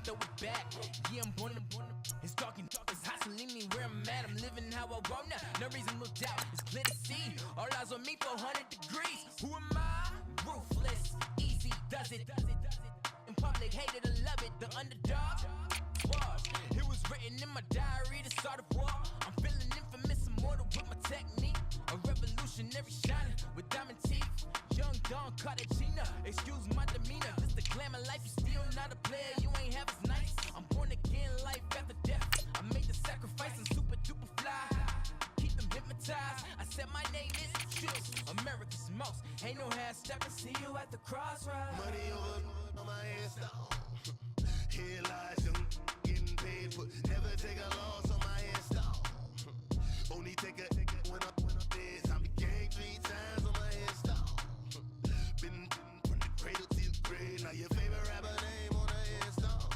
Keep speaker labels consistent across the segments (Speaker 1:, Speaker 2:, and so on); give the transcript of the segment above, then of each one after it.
Speaker 1: throw it back. Yeah, I'm born to. It's talking, it's hustling me where I'm at. I'm living how I want now. No reason to doubt. It's clear to see. All eyes on me, 400 degrees. Who am I? Ruthless, easy, does it. In public, hate it or love it. The underdog. Was. It was written in my diary to start a war. I'm feeling infamous, immortal with my technique. A revolutionary shining with diamond teeth. Young Don Cartagena, excuse my demeanor. This the glamour life, you still not a player. You ain't half as nice. I'm born again, life after death. I made the sacrifice and super duper fly. Keep them hypnotized. I said my name is Juice. America's most. Ain't no half stepping. See you at the crossroads.
Speaker 2: Money over on my head stone. Here lies young, getting paid for. Never take a loss on my head stone. Only take a when I'm dead. I became 3 times on my head stone. Been from the cradle to the grave. Now your favorite rapper name on the headstone.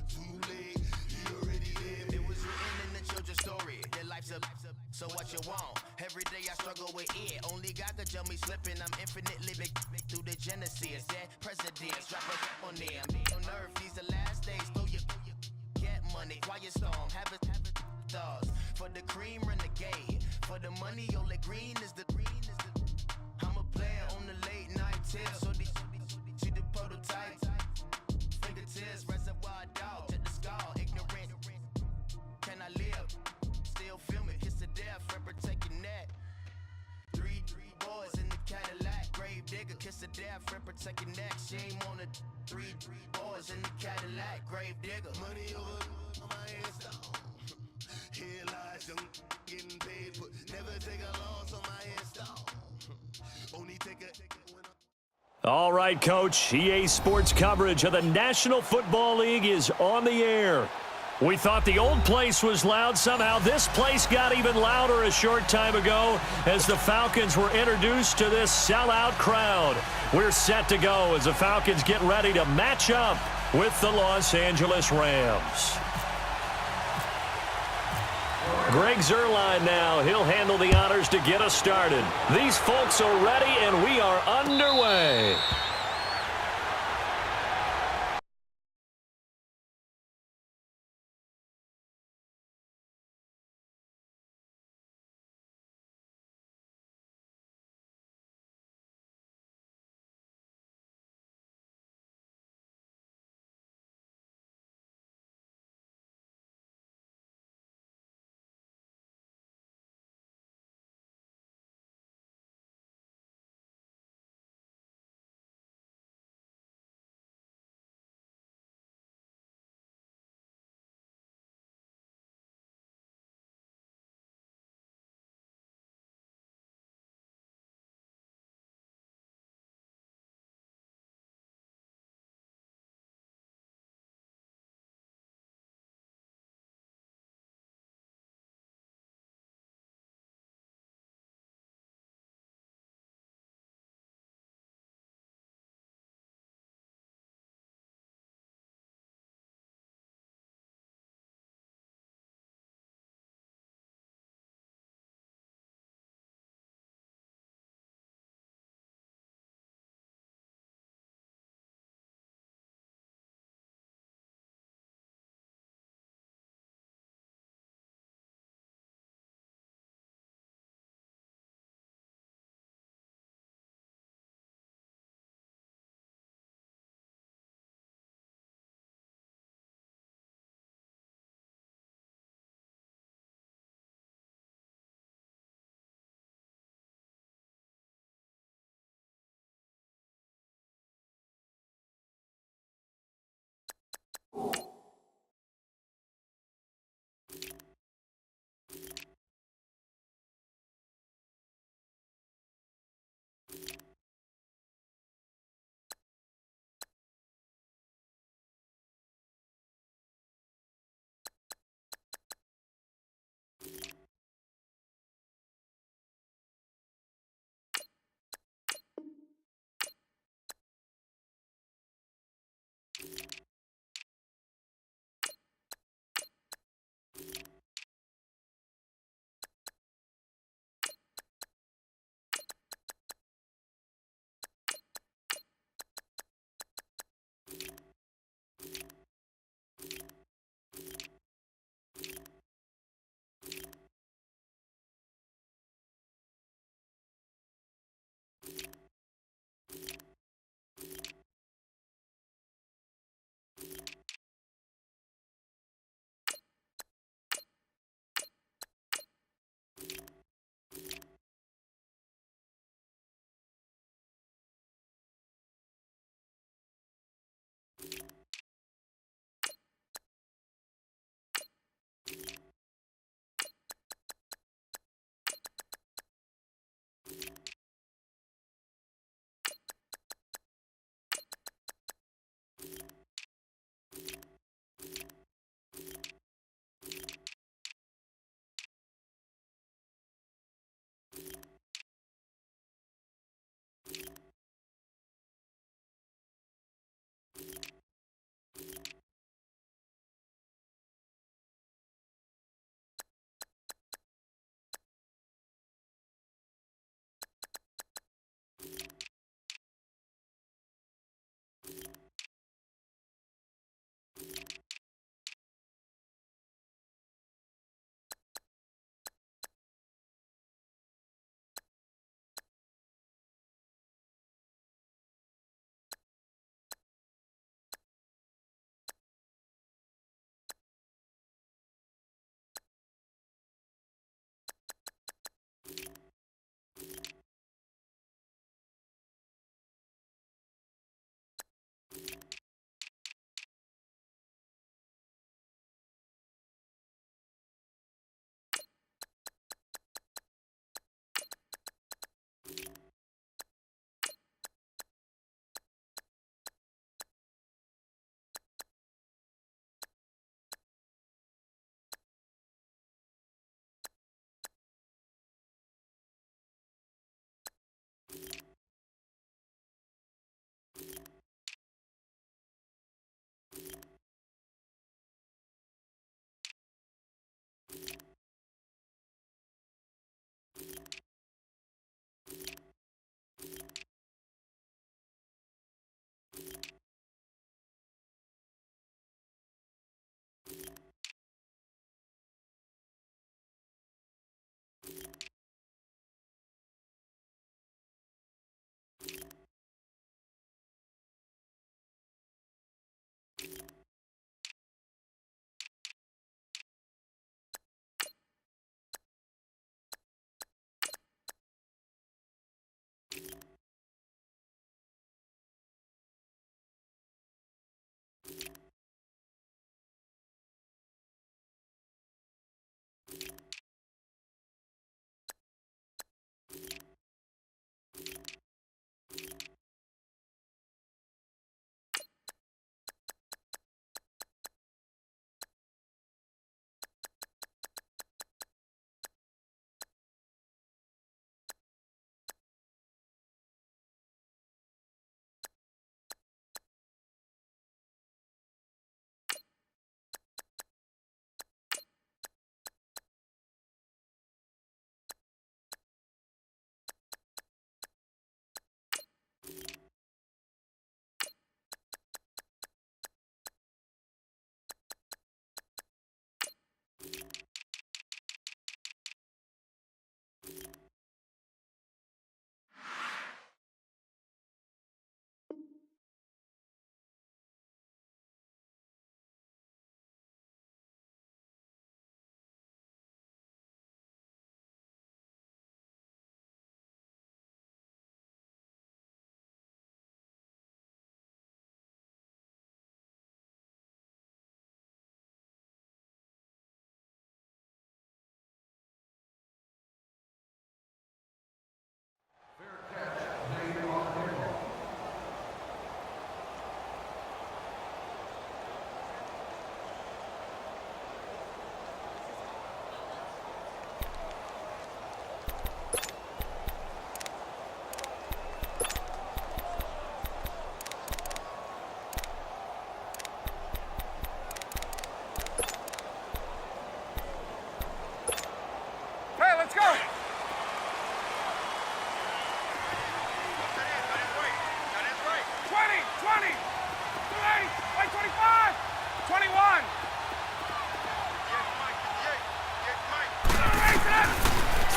Speaker 2: Too late, he already dead. It was written in the children's story. Their life's a so what you want? Every day I struggle with it. Only God could tell me slipping. I'm infinitely big through the genesis. That presidents drop a on there. I'm on earth. These the last days. Throw your get money. Quiet storm. Have it thoughts. For the cream renegade. For the money, only green is the. I'm a player on the late night tip. So these see the prototype. Fingertips, reservoir dog. Check the skull. Ignorant. Can I live? Still feel me. Kiss the death. Forever take your neck. Three boys in the Cadillac. Grave digger. Kiss the death. Forever take your neck. Shame on the three boys in the Cadillac. Grave digger. Money over on my head stone. Here lies young, getting paid for. Never take a loss on my head stone. Only take a.
Speaker 3: All right, Coach. EA Sports coverage of the National Football League is on the air. We thought the old place was loud. Somehow this place got even louder a short time ago as the Falcons were introduced to this sellout crowd. We're set to go as the Falcons get ready to match up with the Los Angeles Rams. Greg Zuerlein now. He'll handle the honors to get us started. These folks are ready, and we are underway.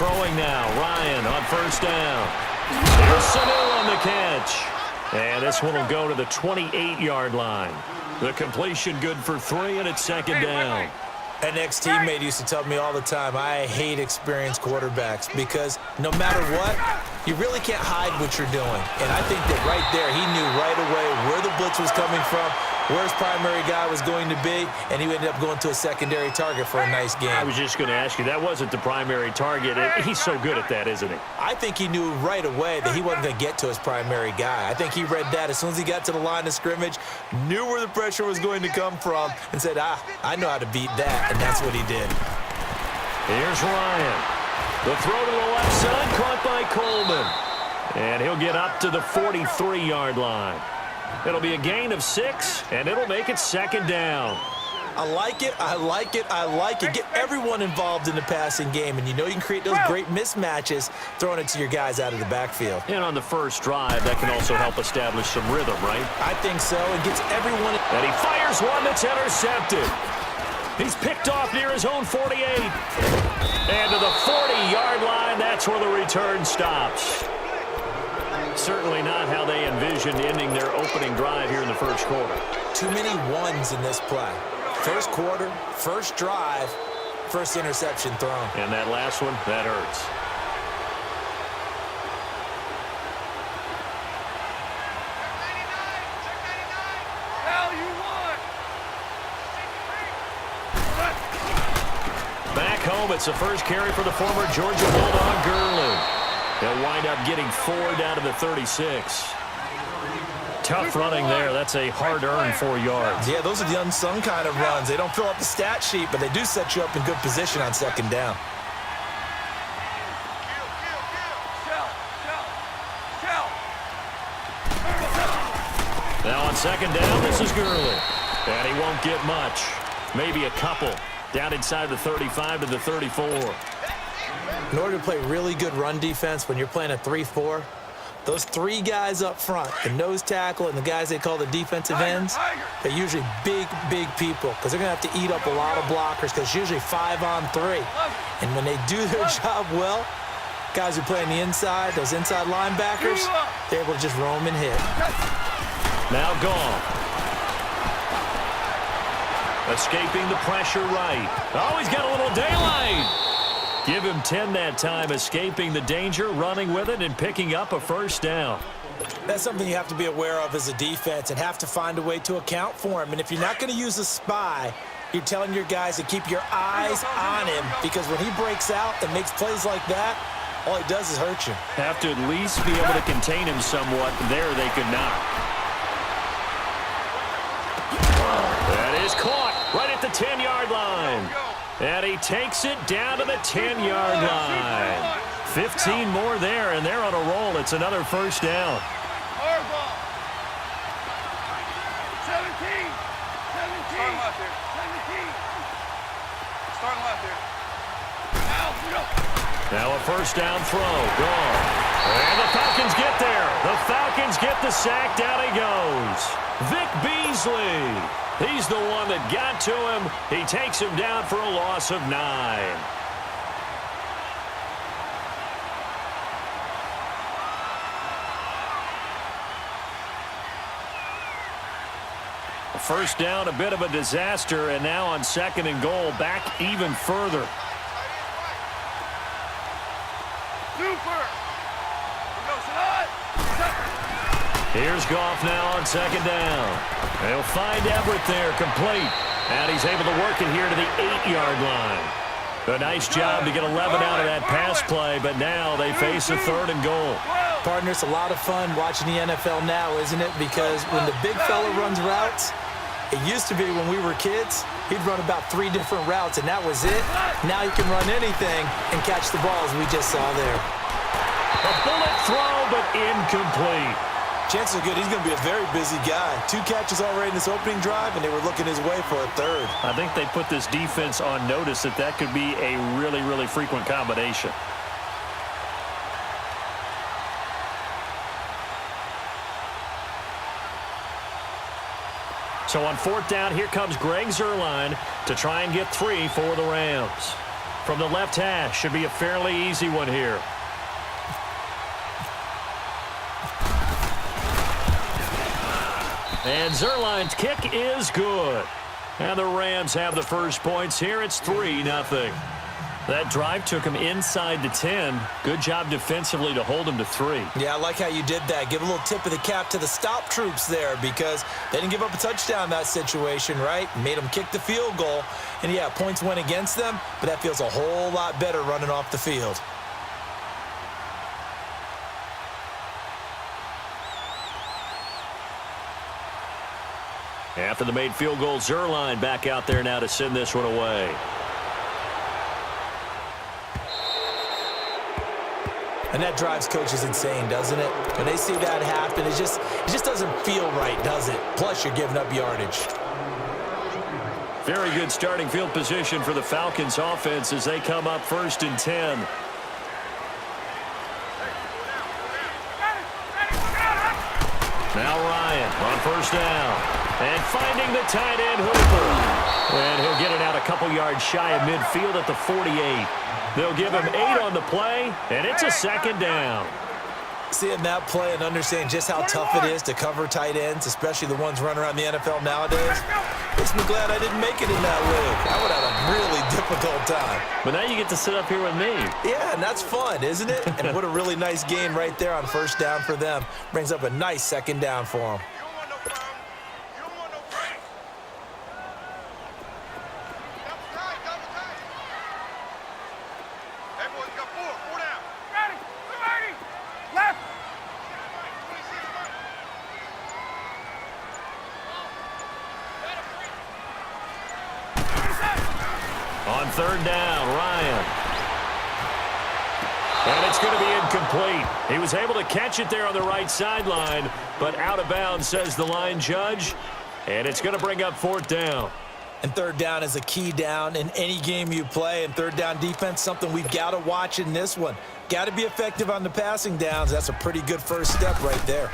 Speaker 3: Throwing now, Ryan on first down. Here's Sanu on the catch. And this one will go to the 28-yard line. The completion good for 3, and it's second down.
Speaker 4: An ex-teammate used to tell me all the time, I hate experienced quarterbacks because no matter what, you really can't hide what you're doing. And I think that right there, he knew right away where the blitz was coming from, where his primary guy was going to be, and he ended up going to a secondary target for a nice game.
Speaker 3: I was just going to ask you, that wasn't the primary target. He's so good at that, isn't he? I
Speaker 4: think he knew right away that he wasn't going to get to his primary guy. I think he read that as soon as he got to the line of scrimmage, knew where the pressure was going to come from, and said, I know how to beat that, and that's what he did.
Speaker 3: Here's Ryan. The throw to the left side, caught by Coleman. And he'll get up to the 43-yard line. It'll be a gain of 6, and it'll make it second down.
Speaker 4: I like it, I like it, I like it. Get everyone involved in the passing game, and you know you can create those great mismatches throwing it to your guys out of the backfield.
Speaker 3: And on the first drive, that can also help establish some rhythm, right?
Speaker 4: I think so. It gets everyone.
Speaker 3: And he fires one that's intercepted. He's picked off near his own 48. And to the 40-yard line, that's where the return stops. Certainly not how they envisioned ending their opening drive here in the first quarter.
Speaker 4: Too many ones in this play. First quarter, first drive, first interception thrown.
Speaker 3: And that last one, that hurts. Back home, it's the first carry for the former Georgia Bulldog, Gurley. They'll wind up getting 4 down to the 36. Tough running there. That's a hard-earned 4 yards.
Speaker 4: Yeah, those are the unsung kind of runs. They don't fill up the stat sheet, but they do set you up in good position on second down.
Speaker 3: Now on second down, this is Gurley. And he won't get much. Maybe a couple. Down inside the 35 to the 34.
Speaker 4: In order to play really good run defense when you're playing a 3-4, those 3 guys up front, the nose tackle and the guys they call the defensive ends, they're usually big, big people because they're going to have to eat up a lot of blockers because it's usually 5 on 3. And when they do their job well, guys who play on the inside, those inside linebackers, they're able to just roam and hit.
Speaker 3: Now gone. Escaping the pressure right. Oh, he's got a little daylight. Give him 10 that time, escaping the danger, running with it, and picking up a first down.
Speaker 4: That's something you have to be aware of as a defense and have to find a way to account for him. And if you're not going to use a spy, you're telling your guys to keep your eyes on him because when he breaks out and makes plays like that, all he does is hurt you.
Speaker 3: Have to at least be able to contain him somewhat. There they could not. That is caught right at the 10-yard line. And he takes it down to the 10-yard line. 15 more there, and they're on a roll. It's another first down.
Speaker 5: 17. Starting left here.
Speaker 3: Now a first down throw. Gone. And the Falcons get there. The Falcons get the sack. Down he goes. Vic Beasley. He's the one that got to him. He takes him down for a loss of 9. First down, a bit of a disaster, and now on second and goal, back even further. Here's Goff now on second down. They'll find Everett there, complete. And he's able to work it here to the 8-yard line. A nice job to get 11 out of that pass play, but now they face a third and goal.
Speaker 4: Partner, it's a lot of fun watching the NFL now, isn't it? Because when the big fella runs routes, it used to be when we were kids, he'd run about 3 different routes, and that was it. Now he can run anything and catch the ball, as we just saw there.
Speaker 3: A bullet throw, but incomplete.
Speaker 4: Chances are good he's going to be a very busy guy. 2 catches already in this opening drive, and they were looking his way for a third.
Speaker 3: I think they put this defense on notice that that could be a really, really frequent combination. So on 4th down, here comes Greg Zuerlein to try and get 3 for the Rams. From the left hash, should be a fairly easy one here. And Zerline's kick is good. And the Rams have the first points here. It's 3-0. That drive took him inside the 10. Good job defensively to hold him to 3.
Speaker 4: Yeah, I like how you did that. Give a little tip of the cap to the stop troops there because they didn't give up a touchdown in that situation, right? Made them kick the field goal. And, yeah, points went against them, but that feels a whole lot better running off the field.
Speaker 3: After the made field goal, Zerline back out there now to send this one away.
Speaker 4: And that drives coaches insane, doesn't it? When they see that happen, it just doesn't feel right, does it? Plus, you're giving up yardage.
Speaker 3: Very good starting field position for the Falcons offense as they come up 1st and 10. Now Ryan on 1st down. And finding the tight end, Hooper. And he'll get it out a couple yards shy of midfield at the 48. They'll give him 8 on the play, and it's a 2nd down.
Speaker 4: Seeing that play and understanding just how tough it is to cover tight ends, especially the ones running around the NFL nowadays, makes me glad I didn't make it in that league. I would have a really difficult time.
Speaker 3: But now you get to sit up here with me.
Speaker 4: Yeah, and that's fun, isn't it? And what a really nice gain right there on 1st down for them. Brings up a nice 2nd down for them.
Speaker 3: On 3rd down, Ryan. And it's going to be incomplete. He was able to catch it there on the right sideline, but out of bounds, says the line judge. And it's going to bring up 4th down.
Speaker 4: And 3rd down is a key down in any game you play. And 3rd down defense, something we've got to watch in this one. Got to be effective on the passing downs. That's a pretty good first step right there.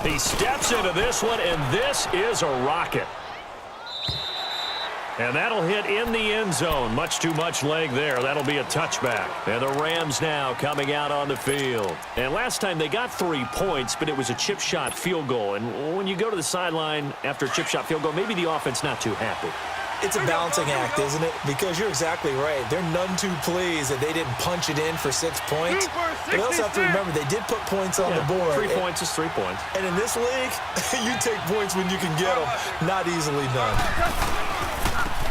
Speaker 3: He steps into this one, and this is a rocket. And that'll hit in the end zone. Much too much leg there. That'll be a touchback. And the Rams now coming out on the field. And last time they got 3 points, but it was a chip shot field goal. And when you go to the sideline after a chip shot field goal, maybe the offense not too happy.
Speaker 4: It's a balancing act, isn't it? Because you're exactly right. They're none too pleased that they didn't punch it in for 6 points. But they also have to remember they did put points on the board.
Speaker 3: 3 points is 3 points.
Speaker 4: And in this league, you take points when you can get them. Not easily done.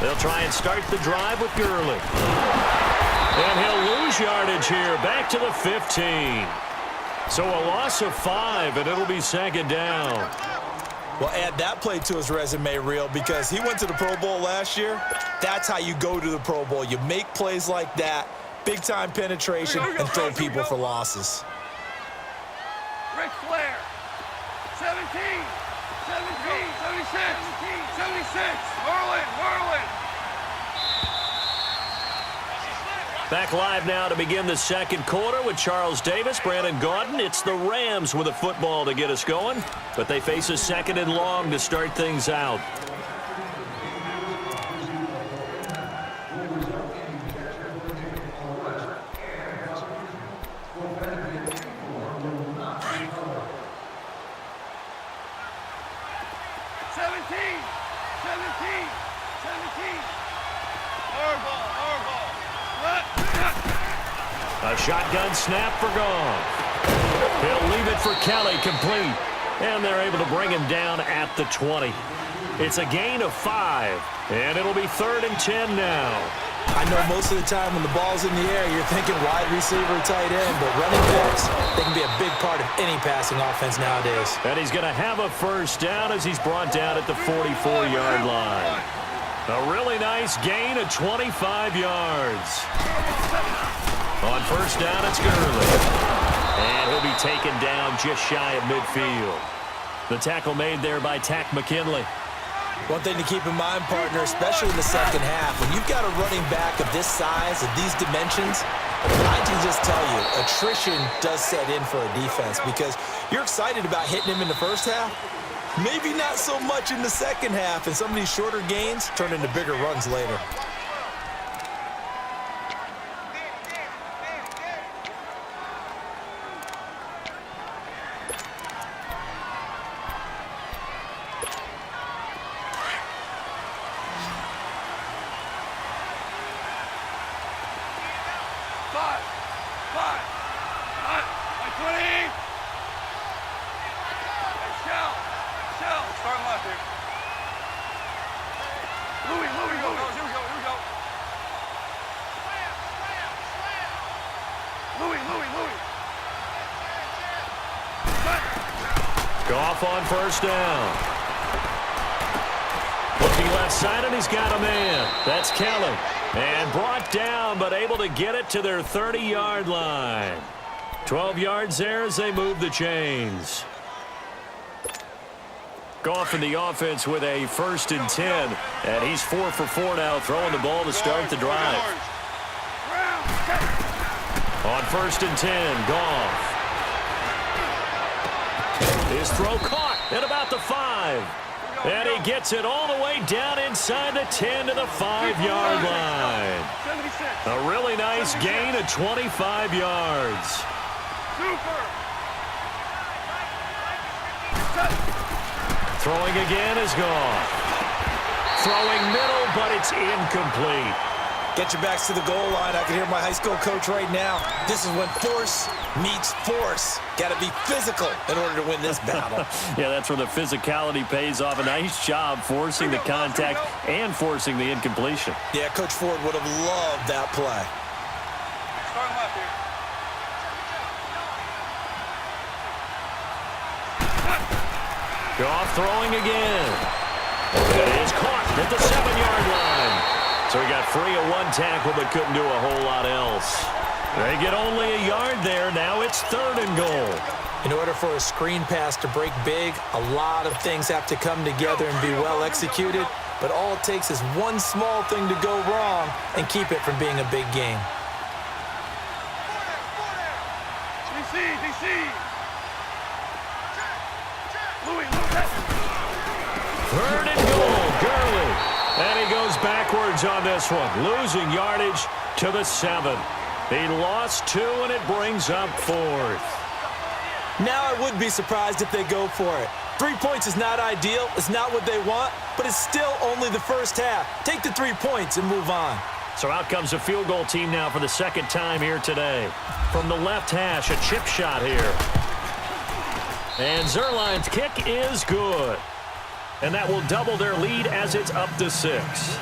Speaker 3: They'll try and start the drive with Gurley. And he'll lose yardage here. Back to the 15. So a loss of 5, and it'll be 2nd down.
Speaker 4: Well, add that play to his resume reel because he went to the Pro Bowl last year. That's how you go to the Pro Bowl. You make plays like that, big-time penetration, and throw people for losses.
Speaker 5: Ric Flair, 17, 76, 76, Merlin.
Speaker 3: Back live now to begin the 2nd quarter with Charles Davis, Brandon Gaudin. It's the Rams with a football to get us going, but they face a 2nd and long to start things out. A shotgun snap for Goff. He'll leave it for Kelly, complete. And they're able to bring him down at the 20. It's a gain of 5, and it'll be 3rd and 10 now.
Speaker 4: I know most of the time when the ball's in the air, you're thinking wide receiver, tight end, but running backs, they can be a big part of any passing offense nowadays.
Speaker 3: And he's going to have a 1st down as he's brought down at the 44-yard line. A really nice gain of 25 yards. On 1st down, it's Gurley. And he'll be taken down just shy of midfield. The tackle made there by Tack McKinley.
Speaker 4: One thing to keep in mind, partner, especially in the 2nd half, when you've got a running back of this size, of these dimensions, I can just tell you, attrition does set in for a defense because you're excited about hitting him in the 1st half. Maybe not so much in the 2nd half, and some of these shorter gains turn into bigger runs later.
Speaker 3: Goff on first down. Looking left side, and he's got a man. That's Kelly. And brought down, but able to get it to their 30-yard line. 12 yards there as they move the chains. Goff in the offense with a 1st and 10. And he's 4 for 4 now, throwing the ball to start the drive. On 1st and 10, Goff. His throw caught at about the 5. And he gets it all the way down inside the 10 to the 5-yard line. A really nice gain of 25 yards. Throwing again is Goff. Throwing middle, but it's incomplete.
Speaker 4: Get your backs to the goal line. I can hear my high school coach right now. This is when force meets force. Got to be physical in order to win this battle.
Speaker 3: Yeah, that's where the physicality pays off. A nice job forcing the contact and forcing the incompletion.
Speaker 4: Yeah, Coach Ford would have loved that play.
Speaker 5: Starting left here.
Speaker 3: Goff throwing again. It is caught at the 7-yard line. So he got free of one tackle but couldn't do a whole lot else. They get only a yard there. Now it's 3rd and goal.
Speaker 4: In order for a screen pass to break big, a lot of things have to come together and be well executed. But all it takes is one small thing to go wrong and keep it from being a big game.
Speaker 5: DC. Louis.
Speaker 3: 3rd and goal, Gurley. And he goes backwards on this one, losing yardage to the 7. He lost 2, and it brings up 4th.
Speaker 4: Now I would be surprised if they go for it. 3 points is not ideal. It's not what they want, but it's still only the first half. Take the 3 points and move on.
Speaker 3: So out comes the field goal team now for the 2nd time here today. From the left hash, a chip shot here. And Zerline's kick is good. And that will double their lead as it's up to 6.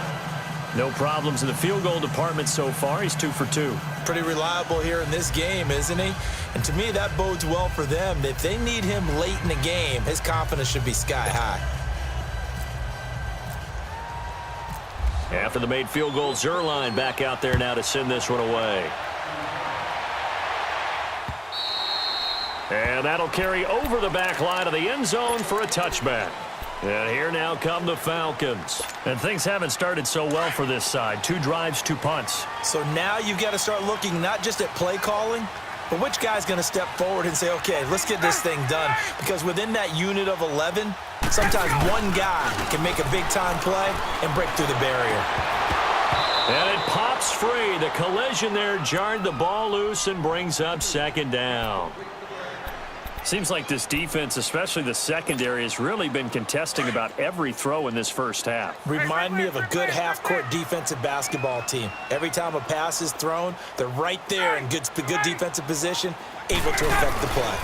Speaker 3: No problems in the field goal department so far. He's 2 for 2.
Speaker 4: Pretty reliable here in this game, isn't he? And to me, that bodes well for them. If they need him late in the game, his confidence should be sky high.
Speaker 3: After the made field goal, Zerline back out there now to send this one away. And that'll carry over the back line of the end zone for a touchback. And here now come the Falcons. And things haven't started so well for this side. 2 drives, 2 punts.
Speaker 4: So now you've got to start looking not just at play calling, but which guy's going to step forward and say, okay, let's get this thing done. Because within that unit of 11, sometimes one guy can make a big-time play and break through the barrier.
Speaker 3: And it pops free. The collision there jarred the ball loose and brings up 2nd down. Seems like this defense, especially the secondary, has really been contesting about every throw in this first half.
Speaker 4: Remind me of a good half-court defensive basketball team. Every time a pass is thrown, they're right there in good defensive position, able to affect the play.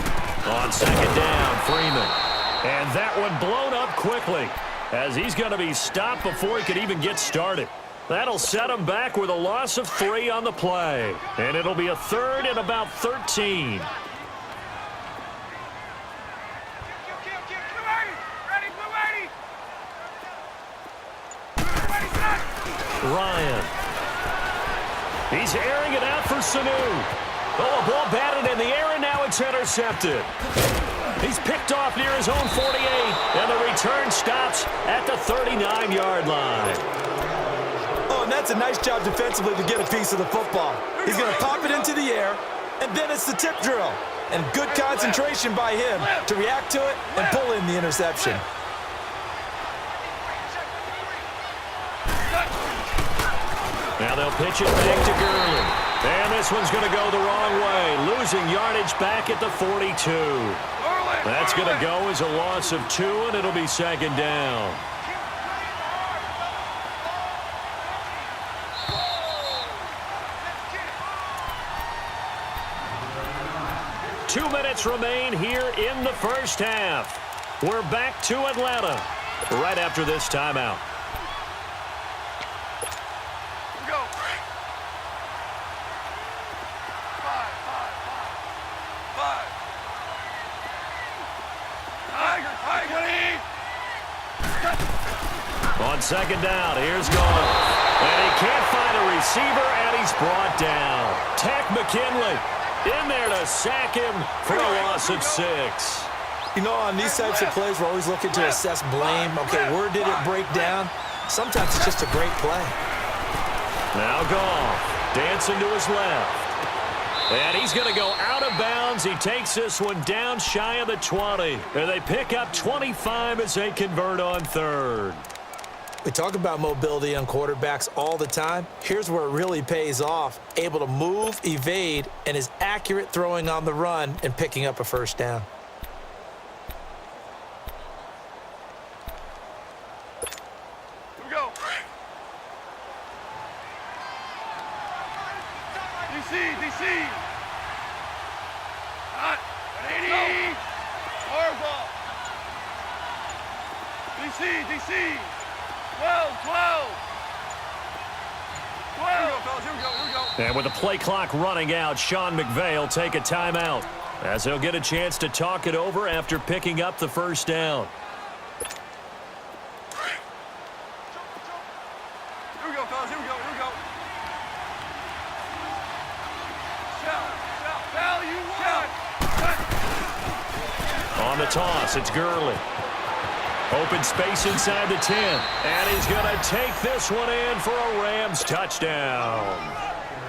Speaker 3: On 2nd down, Freeman. And that one blown up quickly as he's going to be stopped before he could even get started. That'll set him back with a loss of 3 on the play. And it'll be a 3rd and about 13. Ryan. He's airing it out for Sanu. Oh, a ball batted in the air, and now it's intercepted. He's picked off near his own 48, and the return stops at the 39-yard line.
Speaker 4: Oh, and that's a nice job defensively to get a piece of the football. He's going to pop it into the air, and then it's the tip drill. And good concentration by him to react to it and pull in the interception.
Speaker 3: Now they'll pitch it back to Gurley. And this one's going to go the wrong way, losing yardage back at the 42. That's going to go as a loss of 2, and it'll be 2nd down. Two minutes remain here in the first half. We're back to Atlanta right after this timeout.
Speaker 5: Tiger.
Speaker 3: On second down, here's Goff. And he can't find a receiver, and he's brought down. Tech McKinley in there to sack him for a loss of 6.
Speaker 4: You know, on these types of plays, we're always looking to assess blame. Okay, where did it break down? Sometimes it's just a great play.
Speaker 3: Now Goff dancing to his left. And he's going to go out of bounds. He takes this one down shy of the 20. And they pick up 25 as they convert on third.
Speaker 4: We talk about mobility on quarterbacks all the time. Here's where it really pays off. Able to move, evade, and is accurate throwing on the run and picking up a first down.
Speaker 5: Here we go. DC. Hot. 80. Horrible. DC. 12. Here we go, fellas. Here we go.
Speaker 3: And with the play clock running out, Sean McVay will take a timeout as he'll get a chance to talk it over after picking up the first down.
Speaker 5: Here we go, fellas. Here we go. Shout. You won.
Speaker 3: On the toss, it's Gurley. Open space inside the 10. And he's going to take this one in for a Rams touchdown.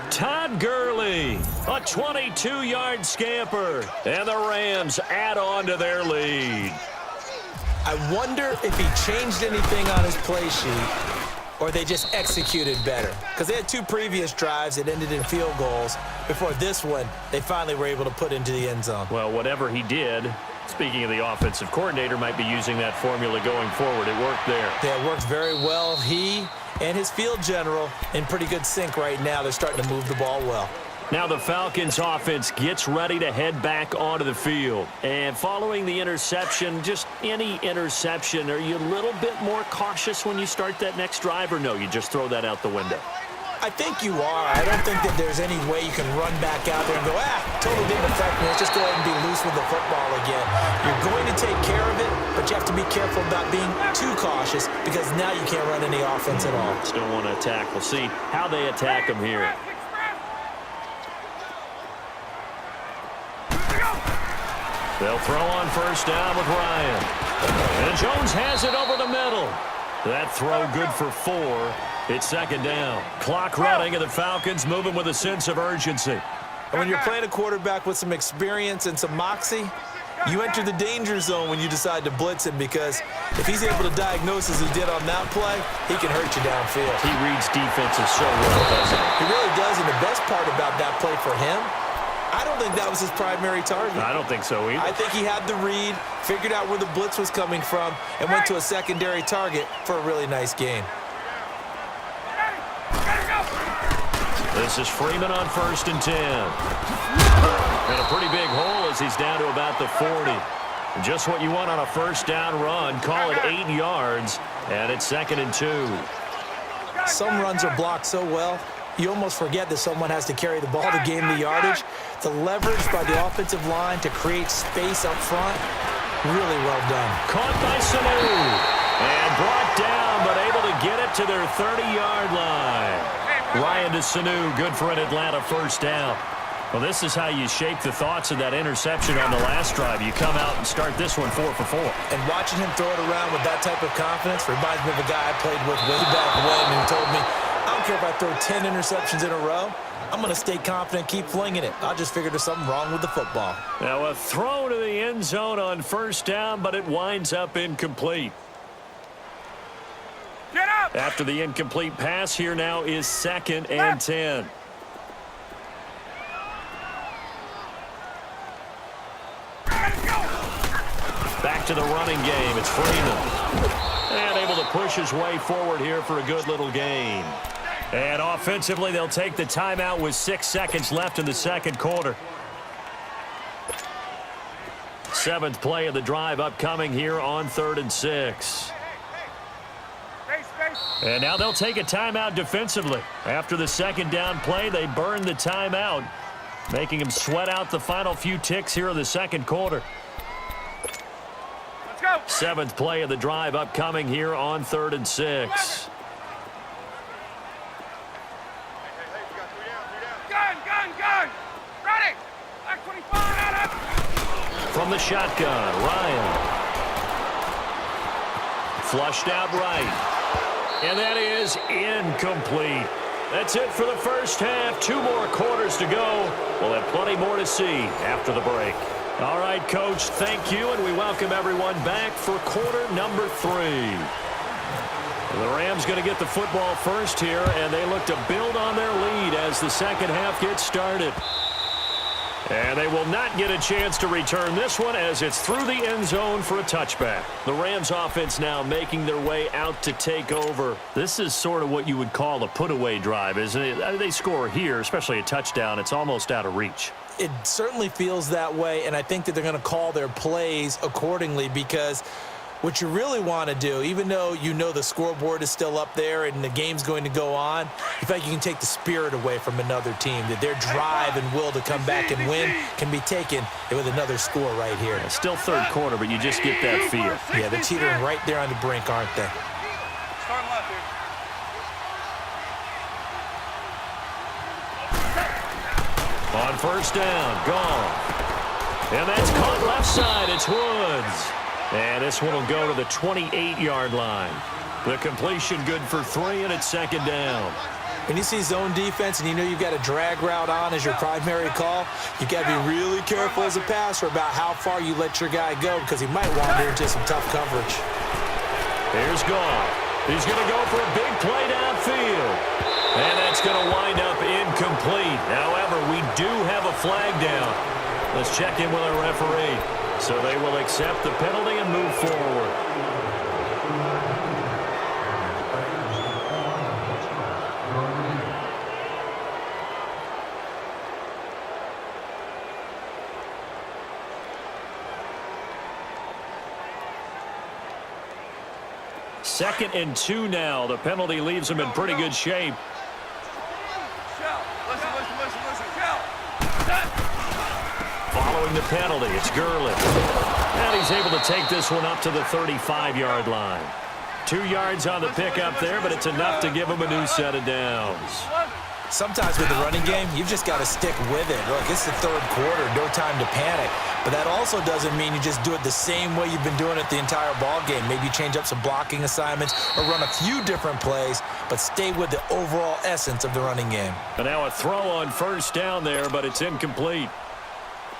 Speaker 3: Todd Gurley, a 22-yard scamper. And the Rams add on to their lead.
Speaker 4: I wonder if he changed anything on his play sheet or they just executed better. Because they had 2 previous drives that ended in field goals. Before this one, they finally were able to put into the end zone.
Speaker 3: Well, whatever he did, speaking of the offensive coordinator, might be using that formula going forward. It worked there.
Speaker 4: Yeah, it worked very well. He and his field general in pretty good sync right now. They're starting to move the ball well.
Speaker 3: Now the Falcons offense gets ready to head back onto the field. And following the interception, just any interception, are you a little bit more cautious when you start that next drive, or no, you just throw that out the window?
Speaker 4: I think you are. I don't think that there's any way you can run back out there and go, totally didn't affect me. Let's just go ahead and be loose with the football again. You're going to take care of it, but you have to be careful about being too cautious because now you can't run any offense at all.
Speaker 3: Still want to attack. We'll see how they attack them here. They'll throw on first down with Ryan. And Jones has it over the middle. That throw good for 4. It's second down. Clock running, and the Falcons moving with a sense of urgency.
Speaker 4: And when you're playing a quarterback with some experience and some moxie, you enter the danger zone when you decide to blitz him because if he's able to diagnose as he did on that play, he can hurt you downfield.
Speaker 3: He reads defenses so well, doesn't he?
Speaker 4: He really does, and the best part about that play for him, I don't think that was his primary target.
Speaker 3: I don't think so either.
Speaker 4: I think he had the read, figured out where the blitz was coming from, and went to a secondary target for a really nice gain.
Speaker 3: This is Freeman on first and 10. And a pretty big hole as he's down to about the 40. Just what you want on a first down run. Call it 8 yards, and it's second and 2.
Speaker 4: Some runs are blocked so well, you almost forget that someone has to carry the ball to gain the yardage. The leverage by the offensive line to create space up front, really well done.
Speaker 3: Caught by Sanu. And brought down, but able to get it to their 30-yard line. Ryan to Sanu, good for an Atlanta first down. Well, this is how you shape the thoughts of that interception on the last drive. You come out and start this one 4 for 4.
Speaker 4: And watching him throw it around with that type of confidence reminds me of a guy I played with way back when who told me, I don't care if I throw 10 interceptions in a row. I'm going to stay confident, keep flinging it. I just figured there's something wrong with the football.
Speaker 3: Now a throw to the end zone on first down, but it winds up incomplete.
Speaker 5: Get up!
Speaker 3: After the incomplete pass, here now is second and 10. Back to the running game. It's Freeman. And able to push his way forward here for a good little gain. And offensively, they'll take the timeout with 6 seconds left in the second quarter. 7th play of the drive upcoming here on 3rd and 6. And now they'll take a timeout defensively. After the second down play, they burn the timeout, making them sweat out the final few ticks here in the second quarter.
Speaker 5: Let's go.
Speaker 3: Seventh play of the drive upcoming here on 3rd and 6.
Speaker 5: Gun! Ready! Back 25!
Speaker 3: From the shotgun, Ryan. Flushed out right. And that is incomplete. That's it for the first half. 2 more quarters to go. We'll have plenty more to see after the break. All right, Coach, thank you, and we welcome everyone back for quarter number 3. The Rams going to get the football first here, and they look to build on their lead as the second half gets started. And they will not get a chance to return this one as it's through the end zone for a touchback. The Rams offense now making their way out to take over. This is sort of what you would call a put-away drive, isn't it? They score here, especially a touchdown. It's almost out of reach.
Speaker 4: It certainly feels that way, and I think that they're going to call their plays accordingly because what you really want to do, even though you know the scoreboard is still up there and the game's going to go on, you feel like you can take the spirit away from another team, that their drive and will to come back and win can be taken with another score right here.
Speaker 3: Yeah, still third quarter, but you just get that feel.
Speaker 4: Yeah, they're teetering right there on the brink, aren't they?
Speaker 5: Start left here.
Speaker 3: On first down, gone. And that's caught left side. It's Woods. And this one will go to the 28-yard line. The completion good for 3, and it's second down.
Speaker 4: When you see zone defense and you know you've got a drag route on as your primary call, you got to be really careful as a passer about how far you let your guy go because he might wander into some tough coverage.
Speaker 3: Here's Goff. He's going to go for a big play downfield. And that's going to wind up incomplete. However, we do have a flag down. Let's check in with our referee. So they will accept the penalty and move forward. Second and 2 now. The penalty leaves them in pretty good shape.
Speaker 5: Listen. Go.
Speaker 3: Following the penalty, it's Gurley. And he's able to take this one up to the 35-yard line. 2 yards on the pickup there, but it's enough to give him a new set of downs.
Speaker 4: Sometimes with the running game, you've just got to stick with it. Look, it's the third quarter, no time to panic. But that also doesn't mean you just do it the same way you've been doing it the entire ball game. Maybe change up some blocking assignments or run a few different plays, but stay with the overall essence of the running game.
Speaker 3: And now a throw on first down there, but it's incomplete.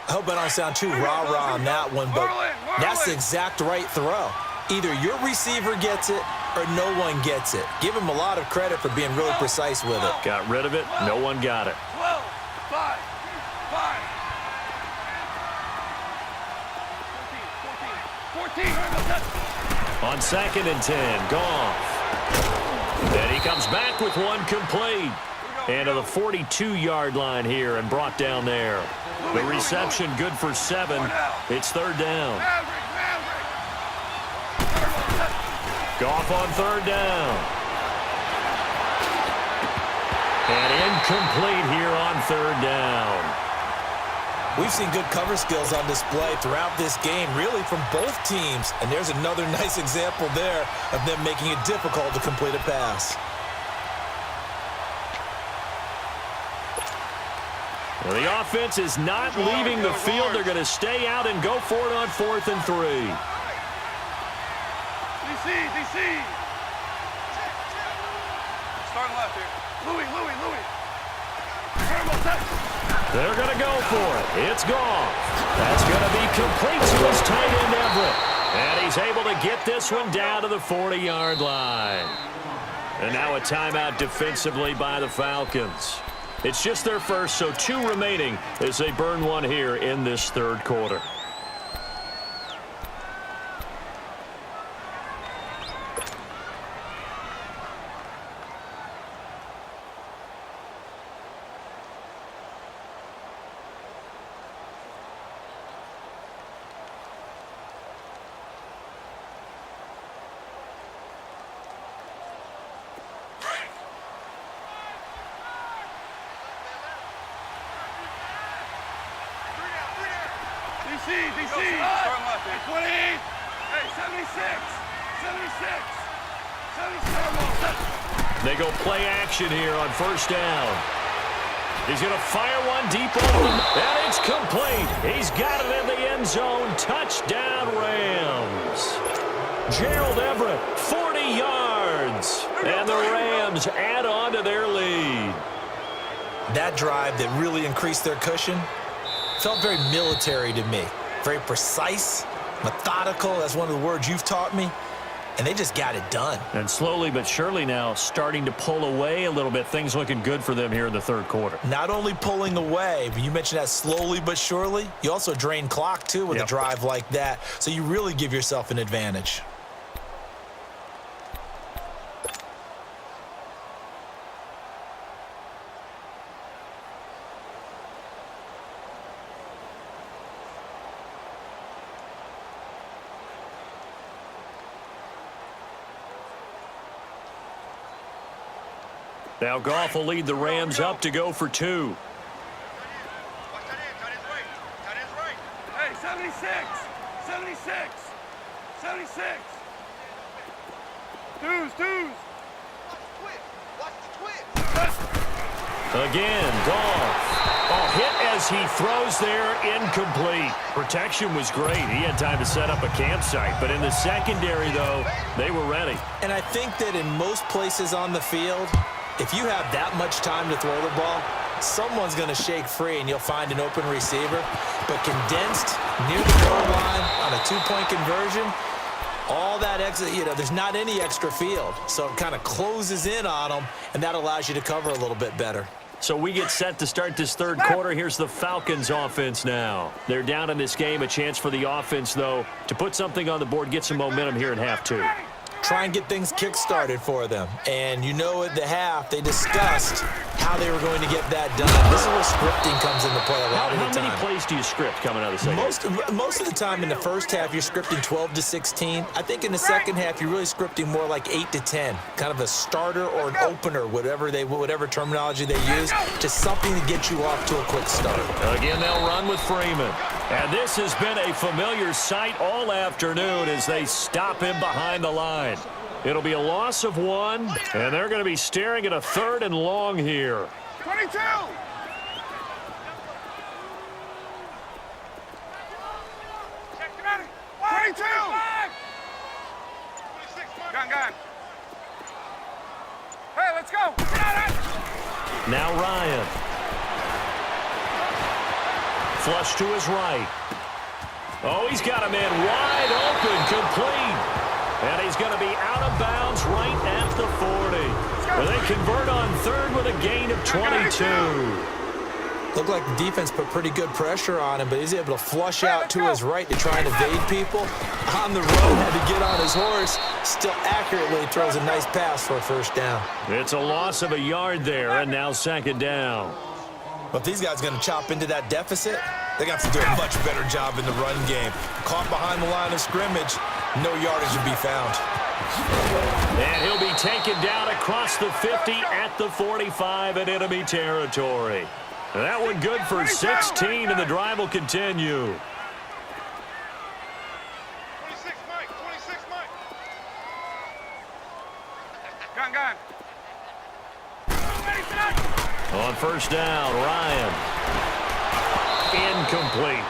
Speaker 4: I hope I don't sound too rah-rah on that one, but that's the exact right throw. Either your receiver gets it or no one gets it. Give him a lot of credit for being really precise with it.
Speaker 3: Got rid of it. No one got it.
Speaker 5: 12, 5, 14.
Speaker 3: On second and 10, Goff. And he comes back with one complete. And to the 42-yard line here and brought down there. The reception good for 7. It's third down. Goff on third down. And incomplete here on third down.
Speaker 4: We've seen good cover skills on display throughout this game, really from both teams. And there's another nice example there of them making it difficult to complete a pass.
Speaker 3: Well, the offense is not leaving the field. They're going to stay out and go for it on 4th and 3.
Speaker 5: DC. Starting left here. Louis.
Speaker 3: They're going to go for it. It's Goff. That's going to be complete to his tight end, Everett. And he's able to get this one down to the 40-yard line. And now a timeout defensively by the Falcons. It's just their first, so 2 remaining as they burn one here in this third quarter.
Speaker 5: DC. Starting left here. 20. Hey, 76. 76. 77.
Speaker 3: They go play action here on first down. He's going to fire one deep over them, and it's complete. He's got it in the end zone. Touchdown, Rams. Gerald Everett, 40 yards. And the Rams add on to their lead.
Speaker 4: That drive that really increased their cushion felt very military to me. Very precise, methodical. That's one of the words you've taught me. And they just got it done.
Speaker 3: And slowly but surely now starting to pull away a little bit. Things looking good for them here in the third quarter.
Speaker 4: Not only pulling away, but you mentioned that slowly but surely. You also drain clock, too, with a drive like that. So you really give yourself an advantage.
Speaker 3: Now Goff will lead the Rams up to go for two.
Speaker 5: Hey, 76. 76. 76. Twos.
Speaker 3: Again, Goff. Oh, hit as he throws there, incomplete. Protection was great. He had time to set up a campsite. But in the secondary, though, they were ready.
Speaker 4: And I think that in most places on the field, if you have that much time to throw the ball, someone's going to shake free and you'll find an open receiver. But condensed near the goal line on a two-point conversion, all that extra, there's not any extra field. So it kind of closes in on them, and that allows you to cover a little bit better.
Speaker 3: So we get set to start this third quarter. Here's the Falcons offense now. They're down in this game. A chance for the offense, though, to put something on the board, get some momentum here in half two.
Speaker 4: Try and get things kick-started for them. And at the half, they discussed how they were going to get that done. This is where scripting comes into play a lot of the time.
Speaker 3: How many plays do you script coming out of the second?
Speaker 4: Most of the time in the first half, you're scripting 12 to 16. I think in the second half, you're really scripting more like 8 to 10. Kind of a starter or an opener, whatever terminology they use. Just something to get you off to a quick start.
Speaker 3: Again, they'll run with Freeman. And this has been a familiar sight all afternoon as they stop him behind the line. It'll be a loss of 1, and they're going to be staring at a 3rd and long here.
Speaker 5: 22. Check, 22. Gun. Hey, let's go.
Speaker 3: Now Ryan. Flush to his right. Oh, he's got a man wide open, complete. And he's going to be out of bounds right at the 40. They convert on 3rd with a gain of 22.
Speaker 4: Looked like the defense put pretty good pressure on him, but he's able to flush out to his right to try and evade people. On the road, had to get on his horse. Still accurately throws a nice pass for a first down.
Speaker 3: It's a loss of a yard there, and now 2nd down.
Speaker 4: But these guys are going to chop into that deficit. They got to do a much better job in the run game. Caught behind the line of scrimmage, no yardage to be found.
Speaker 3: And he'll be taken down across the 50 at the 45 in enemy territory. That one good for 16, and the drive will continue.
Speaker 5: 26, Mike. 26, Mike. Gun.
Speaker 3: On first down, Ryan. Incomplete.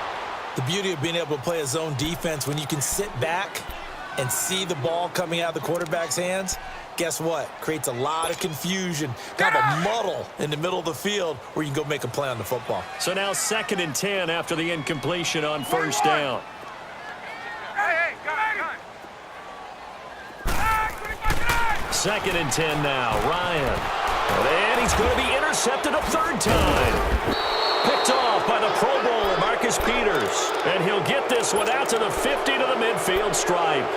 Speaker 4: The beauty of being able to play a zone defense when you can sit back and see the ball coming out of the quarterback's hands, guess what? Creates a lot of confusion, kind of a muddle in the middle of the field where you can go make a play on the football.
Speaker 3: So now 2nd and 10 after the incompletion on first down.
Speaker 5: Hey, gun.
Speaker 3: 2nd and 10 now, Ryan. And he's going to be intercepted a 3rd time. Picked off by the Pro Bowler, Marcus Peters. And he'll get this one out to the 50 to the midfield stripe.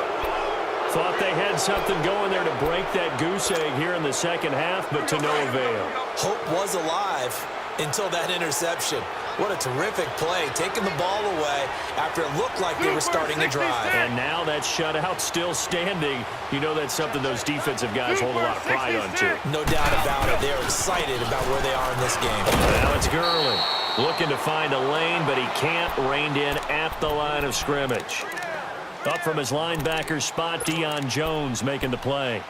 Speaker 3: Thought they had something going there to break that goose egg here in the second half, but to no avail.
Speaker 4: Hope was alive until that interception. What a terrific play, taking the ball away after it looked like they were starting a drive.
Speaker 3: And now that shutout still standing. You know that's something those defensive guys hold a lot of pride on, too.
Speaker 4: No doubt about it. They're excited about where they are in this game.
Speaker 3: Now it's Gurley looking to find a lane, but he can't. Reined in at the line of scrimmage. Up from his linebacker spot, Deion Jones making the play.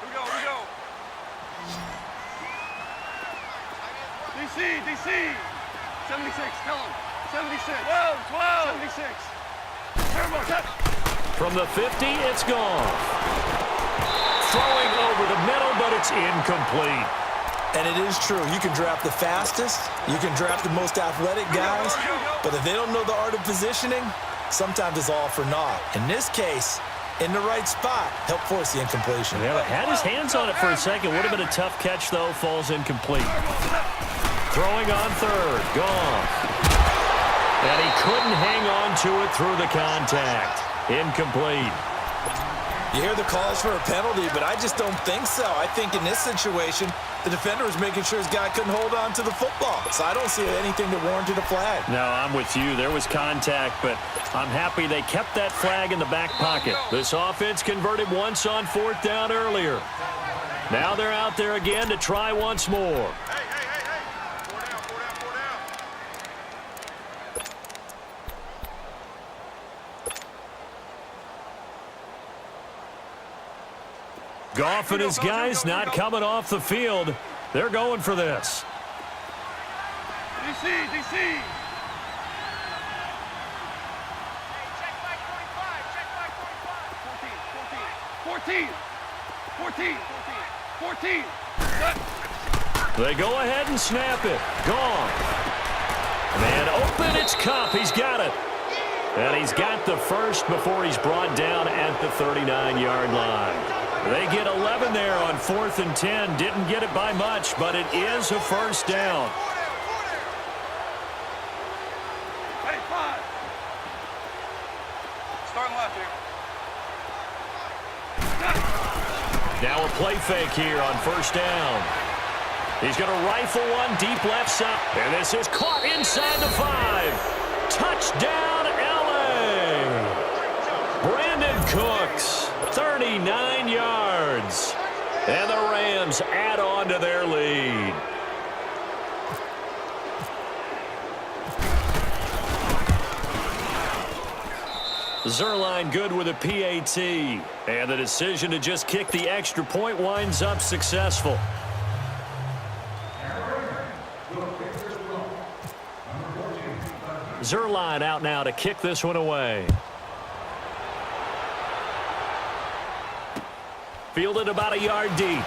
Speaker 5: We go. DC. 76, tell him. 76. 12. 76. Terrible.
Speaker 3: From the 50, it's gone. Throwing over the middle, but it's incomplete.
Speaker 4: And it is true. You can draft the fastest. You can draft the most athletic guys. But if they don't know the art of positioning, sometimes it's all for naught. In this case, in the right spot, help force the incompletion.
Speaker 3: Yeah, had his hands on it for a second. Would have been a tough catch, though. Falls incomplete. Throwing on third. Gone. And he couldn't hang on to it through the contact. Incomplete.
Speaker 4: You hear the calls for a penalty, but I just don't think so. I think in this situation, the defender was making sure his guy couldn't hold on to the football. So I don't see anything that warranted a flag.
Speaker 3: No, I'm with you. There was contact, but I'm happy they kept that flag in the back pocket. This offense converted once on fourth down earlier. Now they're out there again to try once more.
Speaker 5: Hey. 4 down.
Speaker 3: Goff and his guys not coming off the field. They're going for this.
Speaker 5: DC. Hey, check back 45. 14.
Speaker 3: They go ahead and snap it. Gone. Man open, it's Kupp. He's got it. And he's got the first before he's brought down at the 39-yard line. They get 11 there on 4th and 10. Didn't get it by much, but it is a first down.
Speaker 5: Hey, 5. Starting left here.
Speaker 3: Now a play fake here on first down. He's going to rifle one deep left side. And this is caught inside the 5. Touchdown, L.A. Brandon Cooks, 39 yards. And the Rams add on to their lead. Zerline good with a PAT. And the decision to just kick the extra point winds up successful. Zerline out now to kick this one away. Fielded about a yard deep.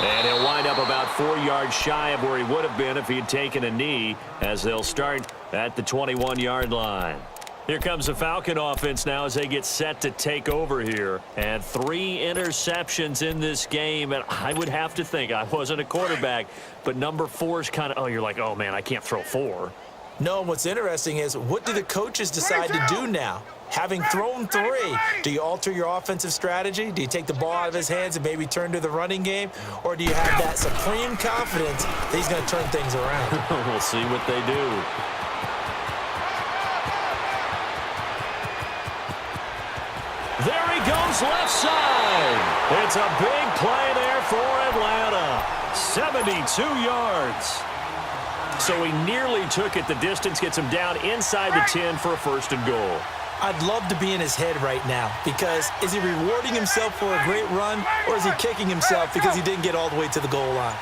Speaker 3: And he'll wind up about 4 yards shy of where he would have been if he had taken a knee, as they'll start at the 21-yard line. Here comes the Falcon offense now as they get set to take over here. And 3 interceptions in this game. And I would have to think, I wasn't a quarterback, but number 4 is kind of, you're like, oh, man, I can't throw 4.
Speaker 4: No, what's interesting is, what do the coaches decide to do now? Having thrown 3, do you alter your offensive strategy? Do you take the ball out of his hands and maybe turn to the running game? Or do you have that supreme confidence that he's going to turn things around?
Speaker 3: We'll see what they do. There he goes left side. It's a big play there for Atlanta. 72 yards. So he nearly took it the distance, gets him down inside the 10 for a first and goal.
Speaker 4: I'd love to be in his head right now, because is he rewarding himself for a great run, or is he kicking himself because he didn't get all the way to the goal line?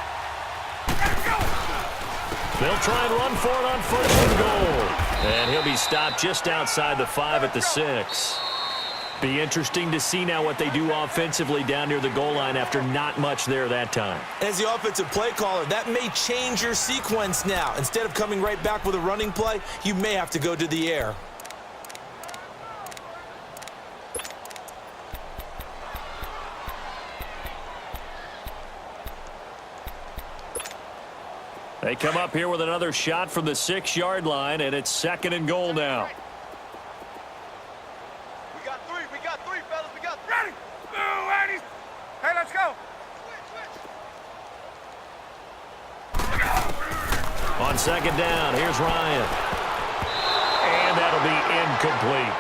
Speaker 3: They'll try and run for it on first and goal. And he'll be stopped just outside the 5 at the 6. Be interesting to see now what they do offensively down near the goal line after not much there that time.
Speaker 4: As the offensive play caller, that may change your sequence now. Instead of coming right back with a running play, you may have to go to the air.
Speaker 3: They come up here with another shot from the 6-yard line, and it's 2nd and goal now.
Speaker 5: We got three, fellas. We got 3. Ready? Move, Andy. Hey, let's go.
Speaker 3: On 2nd down, here's Ryan. And that'll be incomplete.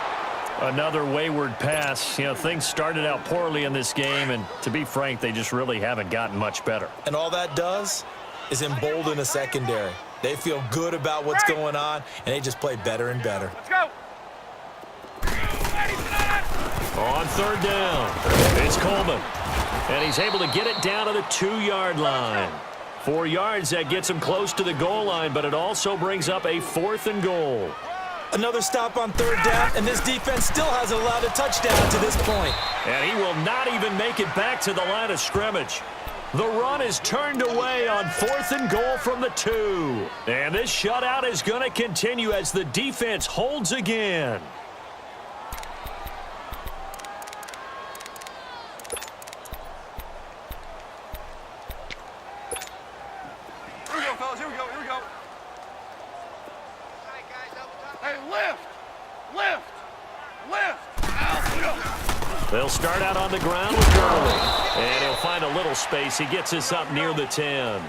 Speaker 3: Another wayward pass. You know, things started out poorly in this game, and to be frank, they just really haven't gotten much better.
Speaker 4: And all that does is embolden a secondary. They feel good about what's going on, and they just play better and better.
Speaker 5: Let's go.
Speaker 3: On third down, it's Coleman. And he's able to get it down to the 2-yard line. 4 yards, that gets him close to the goal line, but it also brings up a 4th and goal.
Speaker 4: Another stop on third down, and this defense still hasn't allowed a touchdown to this point.
Speaker 3: And he will not even make it back to the line of scrimmage. The run is turned away on 4th and goal from the 2. And this shutout is going to continue as the defense holds again.
Speaker 5: Here we go, fellas. Here we go. Here we go. Hey, lift. Lift. Lift. Out.
Speaker 3: They'll start out on the ground with Gurley. And he'll find a little space. He gets us up near the 10.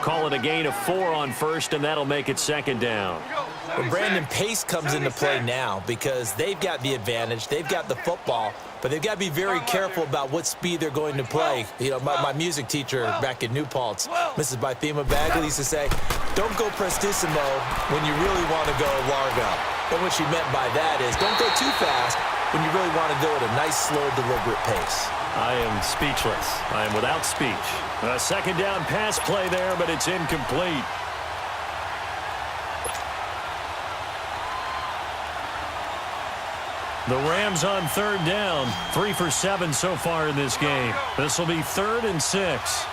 Speaker 3: Call it a gain of 4 on first, and that'll make it 2nd down.
Speaker 4: Well, Brandon, pace comes into play now because they've got the advantage. They've got the football, but they've got to be very careful about what speed they're going to play. You know, my music teacher back in New Paltz, Mrs. Bythema Bagley, used to say, don't go prestissimo when you really want to go largo. And what she meant by that is don't go too fast when you really want to go at a nice, slow, deliberate pace.
Speaker 3: I am speechless. I am without speech. A 2nd down pass play there, but it's incomplete. The Rams on 3rd down, 3 for 7 so far in this game. This will be 3rd and 6.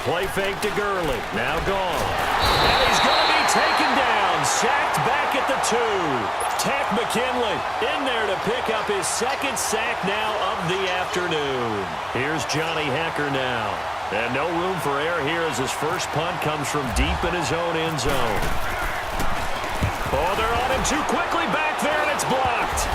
Speaker 3: Play fake to Gurley. Now gone. And he's going to be taken down. Sacked back at the 2. Tack McKinley in there to pick up his 2nd sack now of the afternoon. Here's Johnny Hecker now. And no room for error here as his first punt comes from deep in his own end zone. Oh, they're on him too quickly back there, and it's blocked.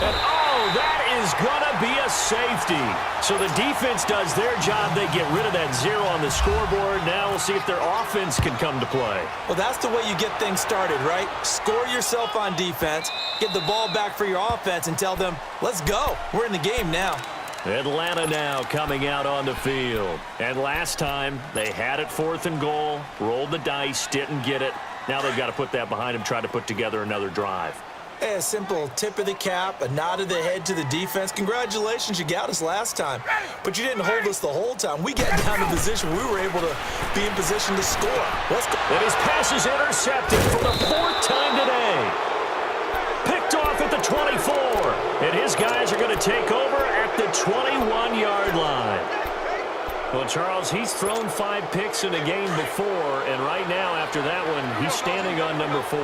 Speaker 3: And oh, that is going to be a safety. So the defense does their job. They get rid of that 0 on the scoreboard. Now we'll see if their offense can come to play.
Speaker 4: Well, that's the way you get things started, right? Score yourself on defense, get the ball back for your offense, and tell them, let's go. We're in the game now.
Speaker 3: Atlanta now coming out on the field. And last time, they had it 4th and goal, rolled the dice, didn't get it. Now they've got to put that behind them, try to put together another drive.
Speaker 4: Hey, a simple tip of the cap, a nod of the head to the defense. Congratulations, you got us last time. But you didn't hold us the whole time. We got down to position. We were able to be in position to score. Let's go.
Speaker 3: And his pass is intercepted for the 4th time today. Picked off at the 24. And his guys are going to take over at the 21-yard line. Well, Charles, he's thrown 5 picks in a game before, and right now, after that one, he's standing on number 4.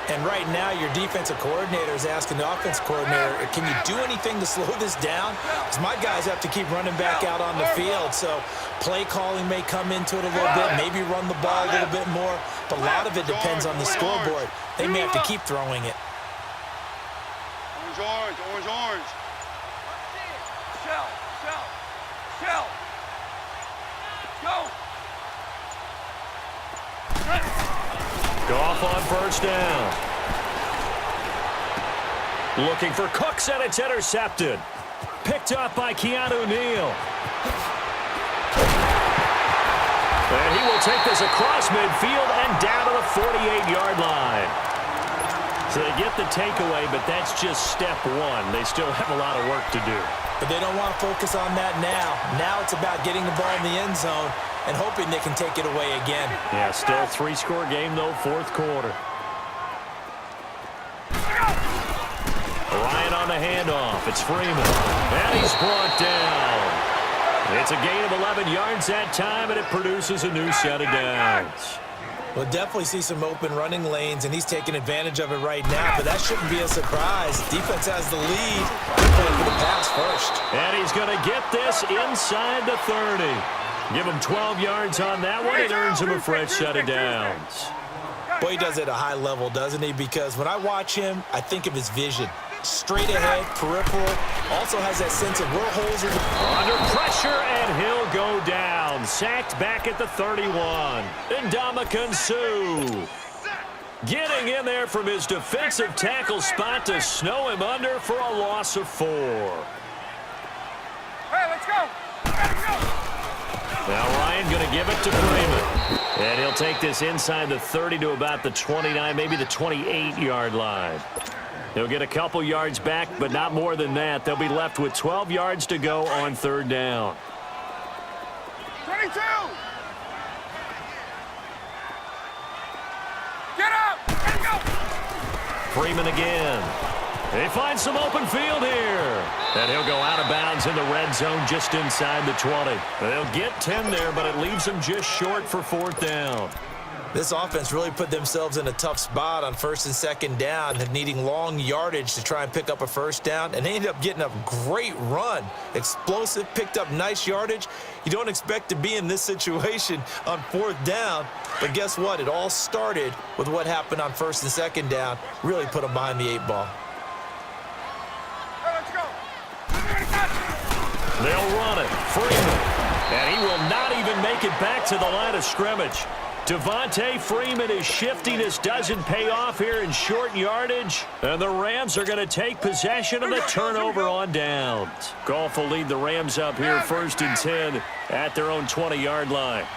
Speaker 4: And right now, your defensive coordinator is asking the offensive coordinator, can you do anything to slow this down? Because my guys have to keep running back out on the field. So play calling may come into it a little bit, maybe run the ball a little bit more. But a lot of it depends on the scoreboard. They may have to keep throwing it.
Speaker 5: Orange, orange, orange, orange. Shell, shell, shell. Go.
Speaker 3: Goff on first down. Looking for Cooks, and it's intercepted. Picked up by Keanu Neal. And he will take this across midfield and down to the 48-yard line. So they get the takeaway, but that's just step 1. They still have a lot of work to do.
Speaker 4: But they don't want to focus on that now. Now it's about getting the ball in the end zone and hoping they can take it away again.
Speaker 3: Yeah, still 3-score game, though, 4th quarter. Ryan on the handoff. It's Freeman. And he's brought down. It's a gain of 11 yards that time, and it produces a new set of downs.
Speaker 4: We'll definitely see some open running lanes, and he's taking advantage of it right now, but that shouldn't be a surprise. Defense has the lead. They're playing for the pass first.
Speaker 3: And he's going to get this inside the 30. Give him 12 yards on that one. It earns him a fresh set of downs.
Speaker 4: Boy, he does it at a high level, doesn't he? Because when I watch him, I think of his vision. straight ahead, peripheral. Also has that sense of where holes are.
Speaker 3: Under pressure, and he'll go down. Sacked back at the 31. Ndamukong Suh getting in there from his defensive tackle spot to snow him under for a loss of 4.
Speaker 5: Hey, let's go. Let's go.
Speaker 3: Now Ryan going to give it to Freeman. And he'll take this inside the 30 to about the 29, maybe the 28-yard line. He'll get a couple yards back, but not more than that. They'll be left with 12 yards to go on 3rd down.
Speaker 5: 22. Get up. Let's go.
Speaker 3: Freeman again. They find some open field here. And he'll go out of bounds in the red zone just inside the 20. They'll get 10 there, but it leaves them just short for 4th down.
Speaker 4: This offense really put themselves in a tough spot on 1st and 2nd down, needing long yardage to try and pick up a 1st down, and they ended up getting a great run. Explosive, picked up nice yardage. You don't expect to be in this situation on 4th down, but guess what? It all started with what happened on 1st and 2nd down. Really put them behind the 8 ball.
Speaker 5: Hey, let's go.
Speaker 3: They'll run it. Freeman. And he will not even make it back to the line of scrimmage. Devontae Freeman, his shiftiness doesn't pay off here in short yardage. And the Rams are going to take possession of the turnover on downs. Goff will lead the Rams up here 1st and 10 at their own 20-yard line.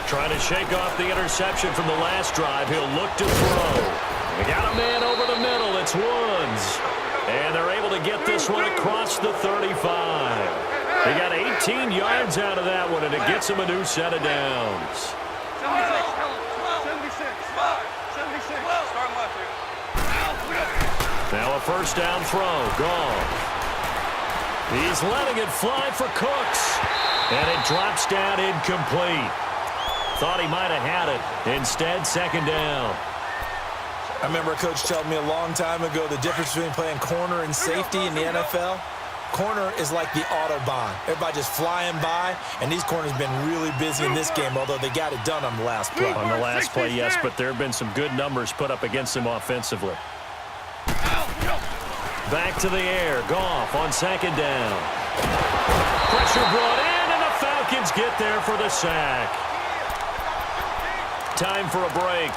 Speaker 3: Trying to shake off the interception from the last drive. He'll look to throw. They got a man over the middle. It's Woods. And they're able to get this one across the 35. They got 18 yards out of that one, and it gets them a new set of downs.
Speaker 5: 76. 76. Starting left here.
Speaker 3: Now a 1st down throw. Goff. He's letting it fly for Cooks. And it drops down incomplete. Thought he might have had it. Instead, 2nd down.
Speaker 4: I remember a coach telling me a long time ago the difference between playing corner and safety in the NFL. Corner is like the Autobahn. Everybody just flying by, and these corners have been really busy in this game, although they got it done on the last play.
Speaker 3: On the last play, yes, but there have been some good numbers put up against him offensively. Back to the air. Goff on 2nd down. Pressure brought in, and the Falcons get there for the sack. Time for a break.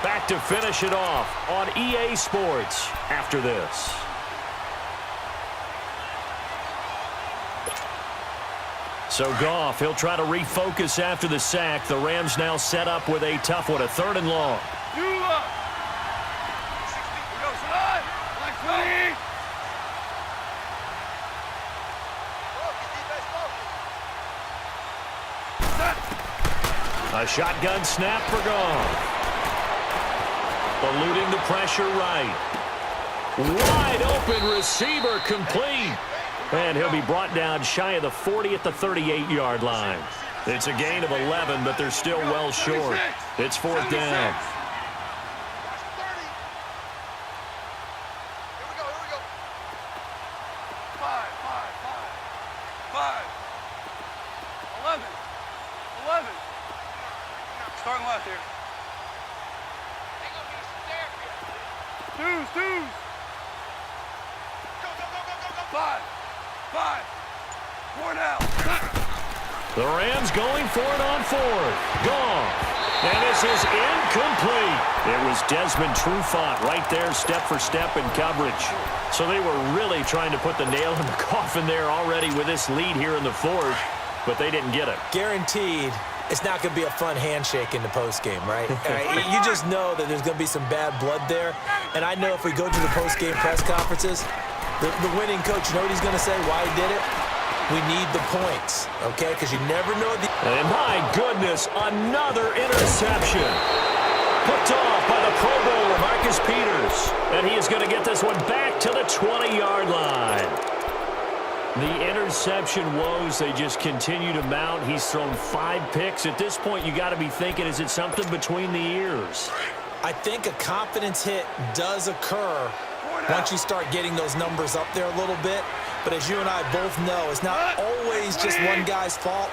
Speaker 3: Back to finish it off on EA Sports after this. So Goff, he'll try to refocus after the sack. The Rams now set up with a tough one, a 3rd and long. A shotgun snap for Goff. Eluding the pressure right. Wide open receiver complete. And he'll be brought down shy of the 40 at the 38-yard line. It's a gain of 11, but they're still well short. It's 4th down.
Speaker 5: Starting left here. Deuce. Five. 4 down.
Speaker 3: The Rams going for it on 4th. Goff. And this is incomplete. It was Desmond Trufant right there, step for step in coverage. So they were really trying to put the nail in the coffin there already with this lead here in the 4th, but they didn't get it.
Speaker 4: Guaranteed it's not going to be a fun handshake in the postgame, right? You just know that there's going to be some bad blood there. And I know if we go to the postgame press conferences, the winning coach, you know what he's going to say, why he did it? We need the points, okay? Because you never know.
Speaker 3: And my goodness, another interception. Picked off by the Pro Bowler, Marcus Peters. And he is going to get this one back to the 20-yard line. The interception woes, they just continue to mount. He's thrown 5 picks. At this point, you got to be thinking, is it something between the ears?
Speaker 4: I think a confidence hit does occur once you start getting those numbers up there a little bit. But as you and I both know, it's not always just one guy's fault.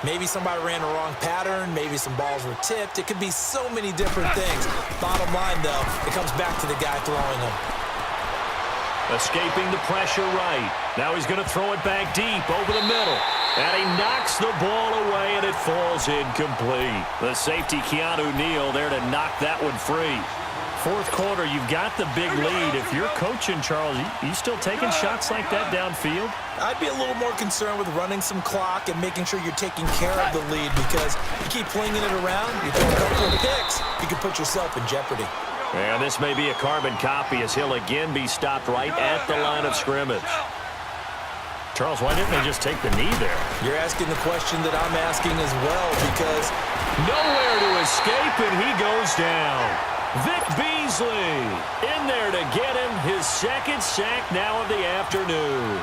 Speaker 4: Maybe somebody ran the wrong pattern. Maybe some balls were tipped. It could be so many different things. Bottom line, though, it comes back to the guy throwing them.
Speaker 3: Escaping the pressure right. Now he's going to throw it back deep over the middle. And he knocks the ball away, and it falls incomplete. The safety, Keanu Neal, there to knock that one free. Fourth quarter, you've got the big lead. If you're coaching, Charles, you still taking shots like that downfield?
Speaker 4: I'd be a little more concerned with running some clock and making sure you're taking care of the lead, because you keep flinging it around, you throw a couple of picks, you can put yourself in jeopardy.
Speaker 3: And this may be a carbon copy as he'll again be stopped right at the line of scrimmage. Charles, why didn't they just take the knee there?
Speaker 4: You're asking the question that I'm asking as well, because
Speaker 3: nowhere to escape, and he goes down. Vic Beasley in there to get him his second sack now of the afternoon.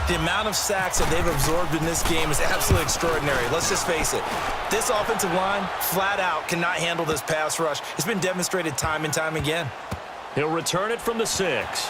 Speaker 4: The amount of sacks that they've absorbed in this game is absolutely extraordinary. Let's just face it. This offensive line, flat out, cannot handle this pass rush. It's been demonstrated time and time again.
Speaker 3: He'll return it from the 6.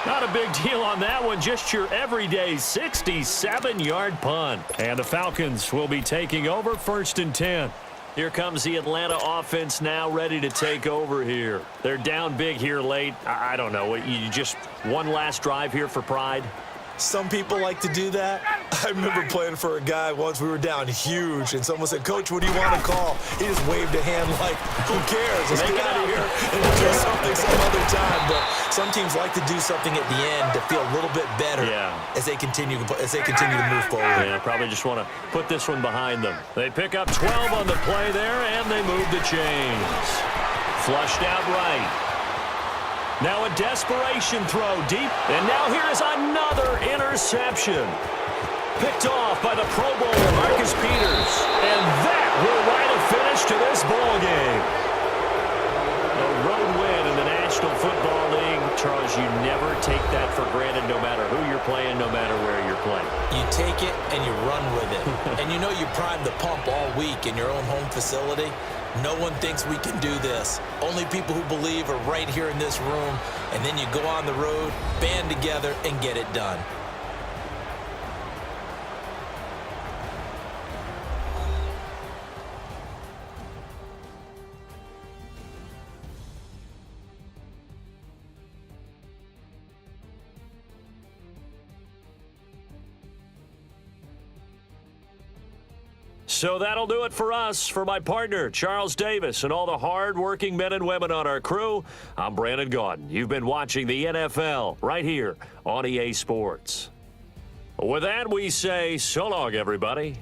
Speaker 3: Not a big deal on that one. Just your everyday 67-yard punt. And the Falcons will be taking over 1st and 10. Here comes the Atlanta offense now ready to take over here. They're down big here late. I don't know. You just one last drive here for pride?
Speaker 4: Some people like to do that. I remember playing for a guy once. We were down huge, and someone said, "Coach, what do you want to call?" He just waved a hand like, "Who cares? Let's get out of here and we'll do something some other time." But some teams like to do something at the end to feel a little bit better as they continue to move forward.
Speaker 3: Yeah, probably just want to put this one behind them. They pick up 12 on the play there, and they move the chains. Flushed out right. Now a desperation throw deep, and now here's another interception. Picked off by the Pro Bowler, Marcus Peters. And that will write a finish to this ball game. A road win in the National Football League. Charles, you never take that for granted no matter who you're playing, no matter where you're playing.
Speaker 4: You take it and you run with it. And you know you primed the pump all week in your own home facility. No one thinks we can do this. Only people who believe are right here in this room. And then you go on the road, band together, and get it done.
Speaker 3: So that'll do it for us. For my partner, Charles Davis, and all the hard-working men and women on our crew, I'm Brandon Gaudin. You've been watching the NFL right here on EA Sports. With that, we say so long, everybody.